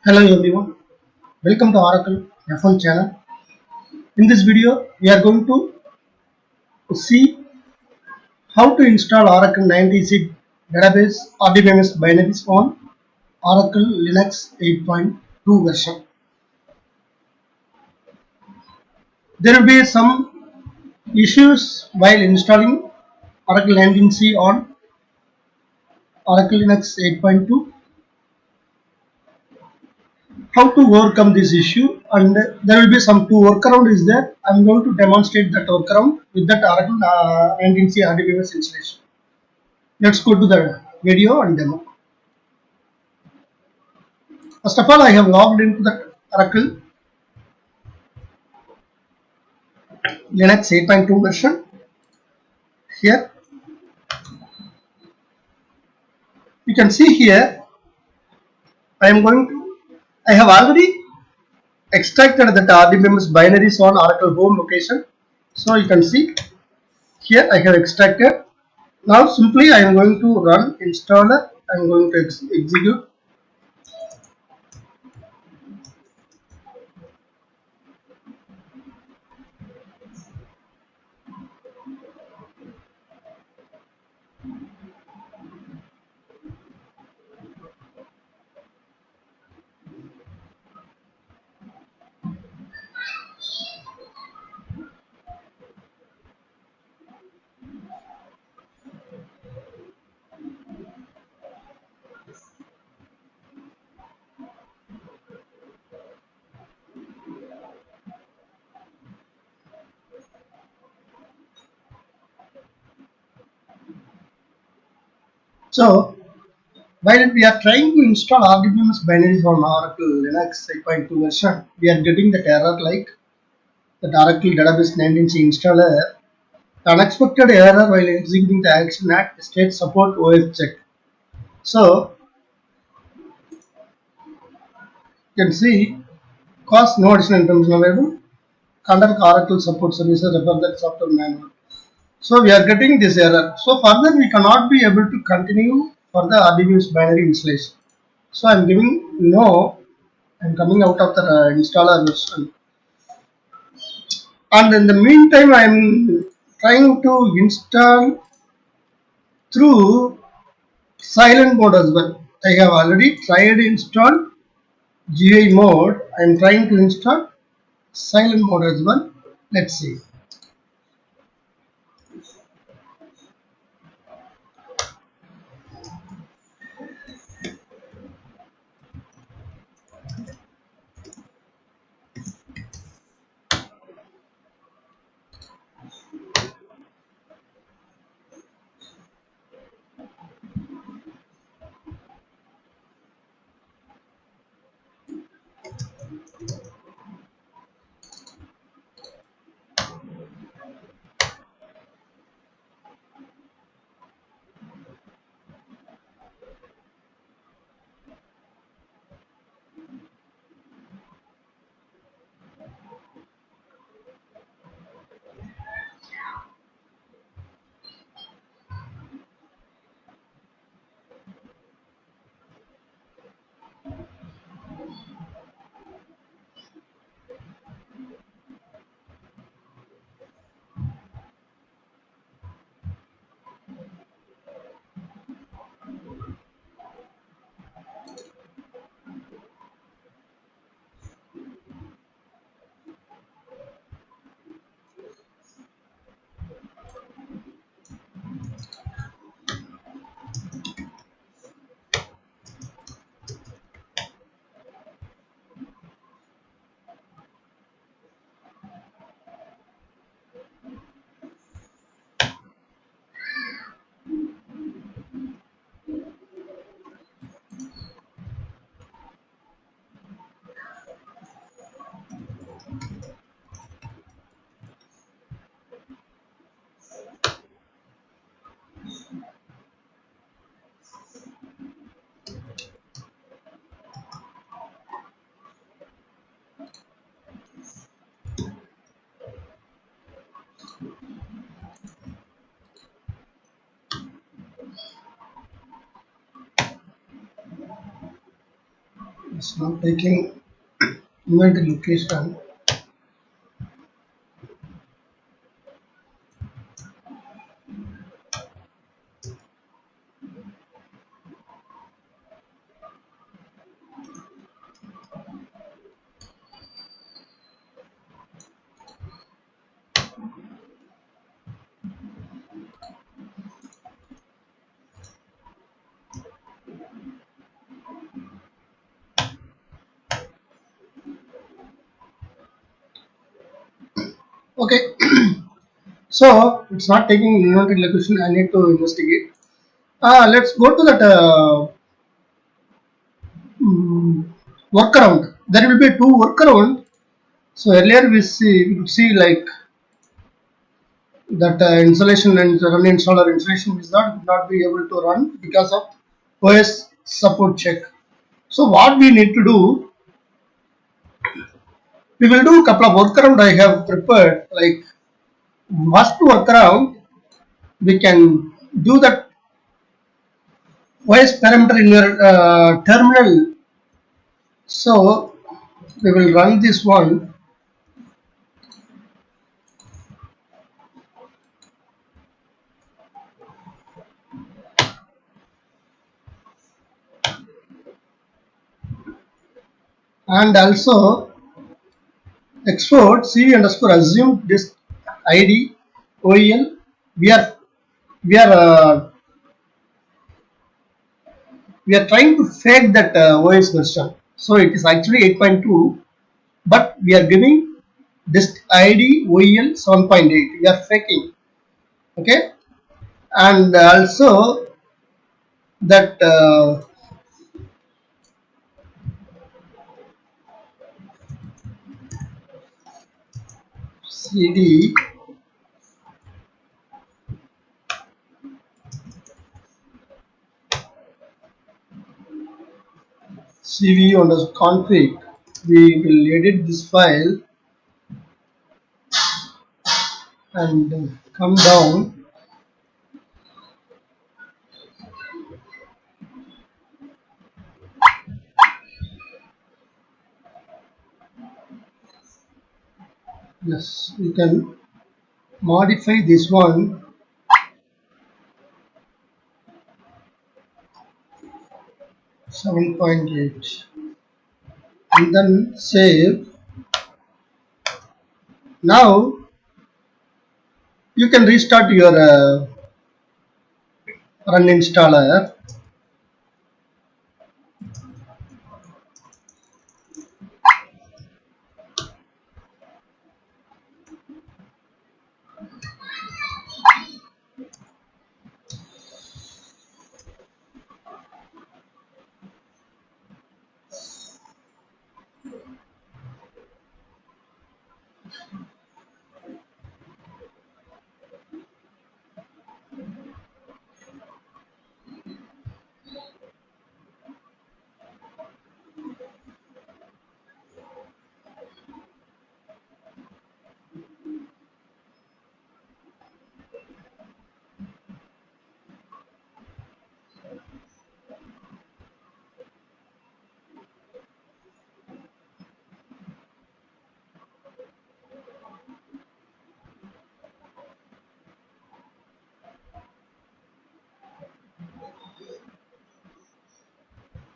Hello everyone, welcome to Oracle F1 channel. In this video, we are going to see how to install Oracle 96 database RDBMS binaries on Oracle Linux 8.2 version. There will be some issues while installing Oracle 19C on Oracle Linux 8.2. How to overcome this issue, and there will be some two workaround is there. I'm going to demonstrate that workaround with that Oracle 19C RDBMS installation. Let's go to the video and demo. First of all, I have logged into the Oracle Linux 8.2 version. Here you can see here I have already extracted the RDBMS binaries on Oracle home location. So you can see here I have extracted. Now simply I am going to run installer. I am going to execute. So while we are trying to install RDBMS binaries on Oracle Linux 8.2 version, we are getting that error like the Oracle Database 19C installer. The unexpected error while executing the action at state support OS check. So you can see cost no additional information available. Contact Oracle support services refer that software manual. So we are getting this error. So further we cannot be able to continue for the RDBMS binary installation. So I am giving no. I am coming out of the installer version. And in the meantime I am trying to install through silent mode as well. I have already tried install GUI mode. I am trying to install silent mode as well. Let's see. It's not taking inventory location. Okay, so it's not taking inventory location. I need to investigate. Let's go to that workaround. There will be two workaround. So earlier we could see like that installation and run installer installation is not be able to run because of OS support check. So what we need to do, we will do a couple of workaround I have prepared. Like first workaround, we can do that OS parameter in your terminal. So we will run this one. And also export cv underscore assume disk id OEL. We are we are uh, we are trying to fake that OS version. So it is actually 8.2, but we are giving disk ID OEL 7.8. We are faking. Okay, and also that CD CV underscore config. We will edit this file and come down. Yes, we can modify this one 7.8 and then save. Now you can restart your run installer.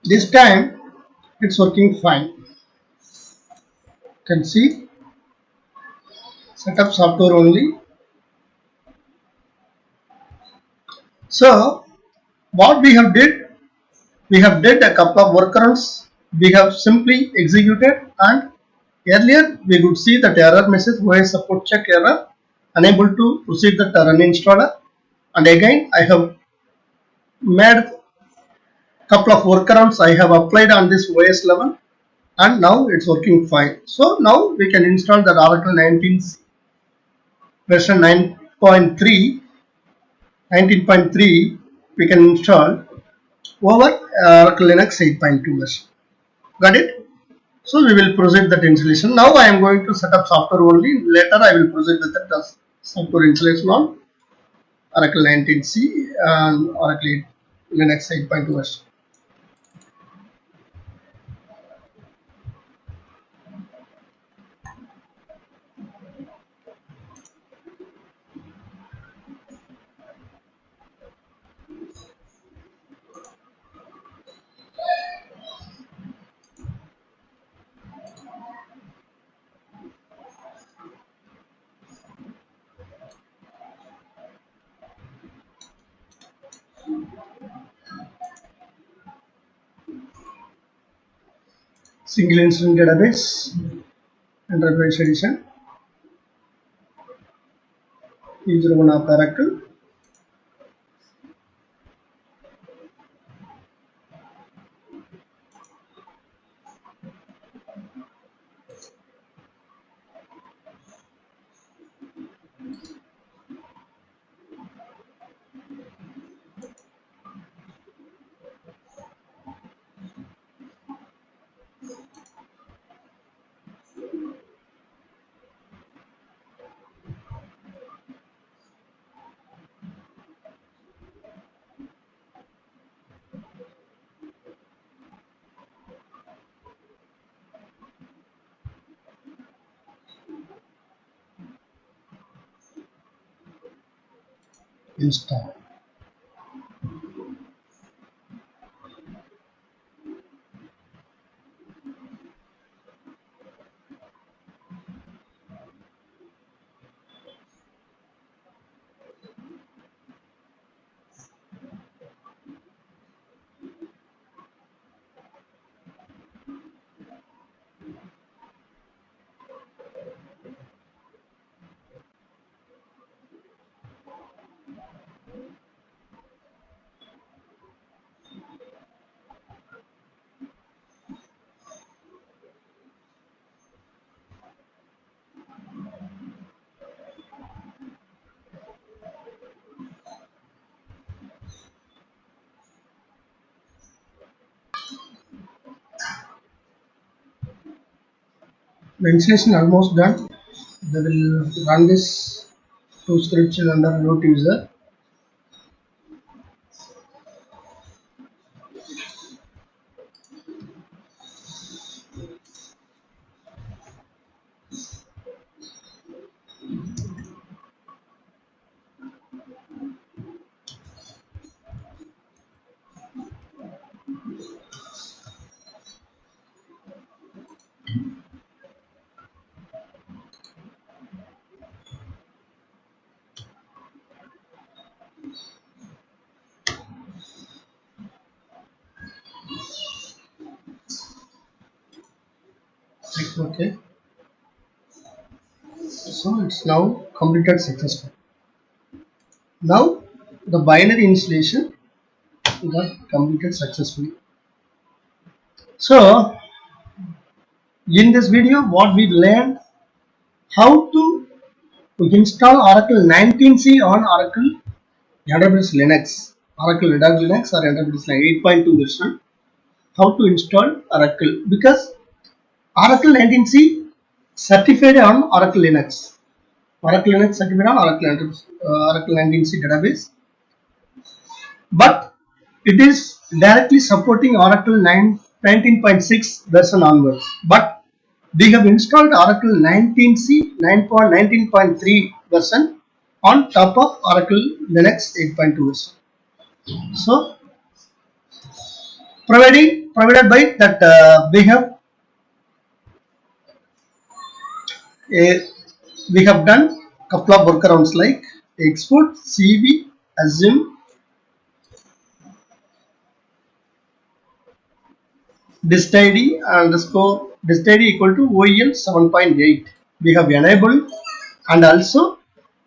This time it's working fine. You can see setup software only. So what we have did a couple of workarounds. We have simply executed, and earlier we could see that error message OS support check error, unable to proceed the run installer. And again I have made couple of workarounds I have applied on this OS level, and now it's working fine. So now we can install that Oracle 19 version 19.3 we can install over Oracle Linux 8.2 version. Got it? So we will proceed that installation. Now I am going to set up software only. Later I will proceed with the software installation on Oracle 19C and Oracle Linux 8.2 version. Single instance database, enterprise edition, user one of Oracle. Install. The installation almost done. They will run this two scripts under root user. Click OK. So it's now completed successfully. Now the binary installation got completed successfully. So in this video, what we learned, how to install Oracle 19c on Oracle Enterprise Linux, Oracle Red Hat Linux or Enterprise Linux 8.2 version. How to install Oracle, because Oracle 19c certified on Oracle Linux. Oracle Linux certified on Oracle 19c database, but it is directly supporting Oracle 19.6 version onwards. But we have installed Oracle 19c 9.19.3 version on top of Oracle Linux 8.2 version. So provided by that we have done couple of workarounds like export cv assume dist id underscore dist id equal to OEL 7.8 we have enabled, and also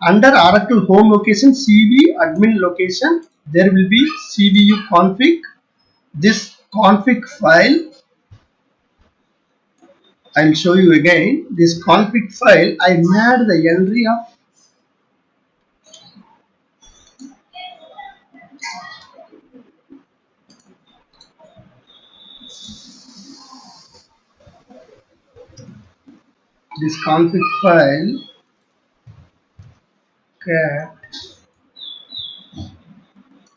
under Oracle home location cv admin location there will be cvu config. This config file I'll show you again. This config file I made the entry of this config file cat.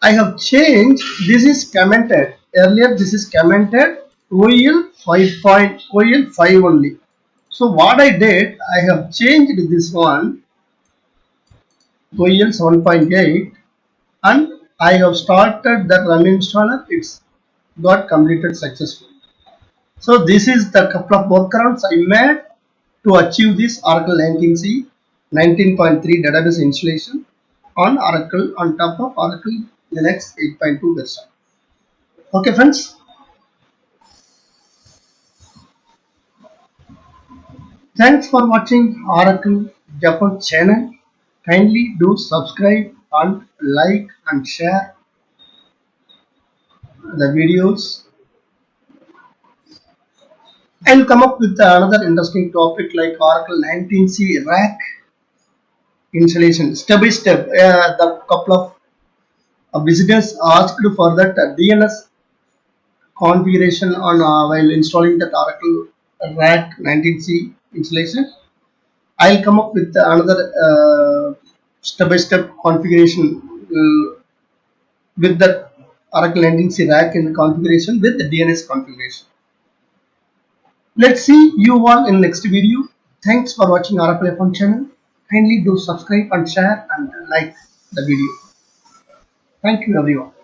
I have changed. This is commented earlier. This is commented OEL 5. OEL 5 only. So what I did, I have changed this one OEL 7.8 and I have started the run installer. It's got completed successfully. So this is the couple of workarounds I made to achieve this Oracle 19c 19.3 database installation on Oracle on top of Oracle Linux 8.2 version. Okay, friends. Thanks for watching Oracle Japan channel. Kindly do subscribe and like and share the videos. I'll come up with another interesting topic like Oracle 19c rack installation step by step. The couple of visitors asked for that DNS configuration on while installing that Oracle rack 19c installation. I'll come up with another step by step configuration with the Oracle 19c rack in the configuration with the DNS configuration. Let's see you all in next video. Thanks for watching Oracle F1 channel. Kindly do subscribe and share and like the video. Thank you everyone.